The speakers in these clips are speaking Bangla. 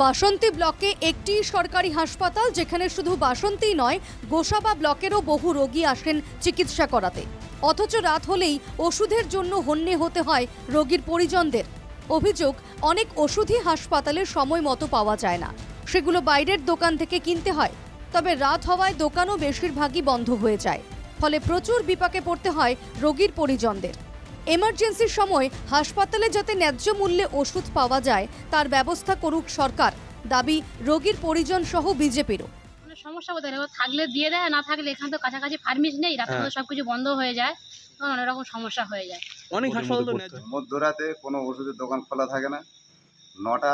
বাসন্তী ব্লকে একটি সরকারি হাসপাতাল, যেখানে শুধু বাসন্তী নয়, গোসাবা ব্লকেরও বহু রোগী আসেন চিকিৎসা করাতে। অথচ রাত হলেই ওষুধের জন্য হন্যে হতে হয় রোগীর পরিজনদের। অভিযোগ, অনেক ওষুধই হাসপাতালে সময় মতো পাওয়া যায় না, সেগুলো বাইরের দোকান থেকে কিনতে হয়। তবে রাত হওয়ায় দোকানও বেশিরভাগই বন্ধ হয়ে যায়, ফলে প্রচুর বিপাকে পড়তে হয় রোগীর পরিজনদের। এমার্জেন্সির সময় হাসপাতালে যাতে ন্যায্য মূল্যে ওষুধ পাওয়া যায় তার ব্যবস্থা করুক সরকার, দাবি রোগীর পরিজন সহ বিজেপিরও। সমস্যা কোথায় থাকলে দিয়ে দেয়, না থাকলে এখানে তো কাছাকাছি ফার্মেসি নেই, রাতে তো সবকিছু বন্ধ হয়ে যায়, তখন অনেক রকম সমস্যা হয়ে যায়। অনেক হাসপাতাল তো মধ্যরাতে কোনো ওষুধের দোকান খোলা থাকে না, 9টা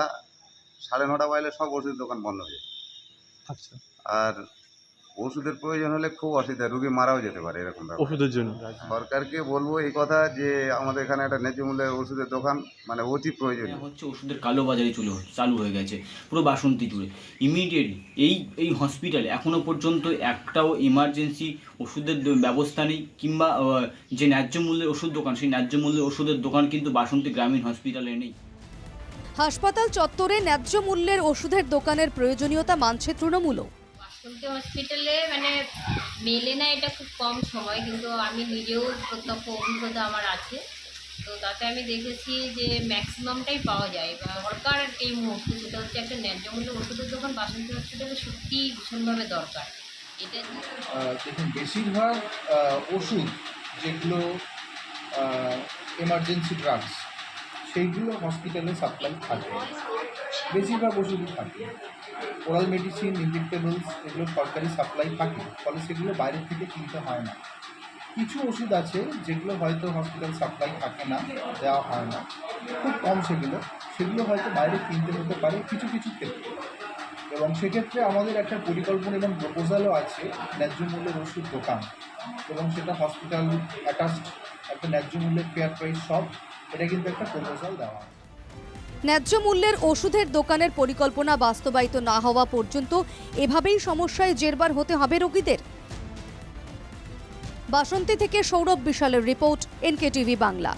9:30 বাজলে সব ওষুধের দোকান বন্ধ হয়ে যায়। আচ্ছা, আর ওষুধের প্রয়োজন হলে খুব অসুবিধা, রুগী মারাও যেতে পারে এরকম ব্যাপার। ওষুধের জন্য সরকারকে বলবো এই কথা যে আমাদের এখানে একটা ন্যায্য মূল্যের ওষুধের দোকান মানে অতি প্রয়োজনীয়। হচ্ছে ওষুধের কালোবাজারি চালু হয়ে গেছে পুরো বাসন্তী জুড়ে। ইমিডিয়েটলি এই হসপিটালে এখনও পর্যন্ত একটাও ইমার্জেন্সি ওষুধের ব্যবস্থা নেই, কিংবা যে ন্যায্য মূল্যের ওষুধ দোকান, সেই ন্যায্য মূল্যের ওষুধের দোকান কিন্তু বাসন্তী গ্রামীণ হসপিটালে নেই। হাসপাতাল চত্বরে ন্যায্য মূল্যের ওষুধের দোকানের প্রয়োজনীয়তা মানছে তৃণমূলও। বাসন্তী হসপিটালে মেলে না, এটা খুব কম সময়, কিন্তু আমি নিজেও প্রত্যক্ষ অভিজ্ঞতা আমার আছে। তো তাতে আমি দেখেছি যে ম্যাক্সিমামটাই পাওয়া যায় বা সরকার এই মুহূর্তে যেটা হচ্ছে একটা ন্যায্য মূল্যের ওষুধের দোকান বাসন্তী হসপিটালে সত্যিই ভীষণভাবে দরকার। এটা দেখুন, বেশিরভাগ ওষুধ যেগুলো এমার্জেন্সি ড্রাগস সেইগুলো হসপিটালে সাপ্লাই থাকে, বেশিরভাগ ওষুধই থাকে। ওরাল মেডিসিন, ইনজেক্টেবলস এগুলো সরকারি সাপ্লাই থাকে, ফলে সেগুলো বাইরে থেকে কিনতে হয় না। কিছু ওষুধ আছে যেগুলো হয়তো হসপিটাল সাপ্লাই থাকে না, দেওয়া হয় না, খুব কম, সেগুলো হয়তো বাইরে কিনতে হতে পারে কিছু কিছু ক্ষেত্রে। এবং সেক্ষেত্রে আমাদের একটা পরিকল্পনা এবং প্রপোজালও আছে ন্যায্য মূল্যের ওষুধ দোকান, এবং সেটা হসপিটাল অ্যাটাচড একটা ন্যায্য মূল্যের ফেয়ার প্রাইস শপ, এটা কিন্তু একটা প্রপোজাল দেওয়া। ন্যায্য মূল্যের ওষুধের দোকানের পরিকল্পনা বাস্তবায়িত না হওয়া পর্যন্ত এভাবেই সমস্যায় জেরবার হতে হবে রোগীদের। বাসন্তী থেকে সৌরভ বিশালের রিপোর্ট, NKTV বাংলা।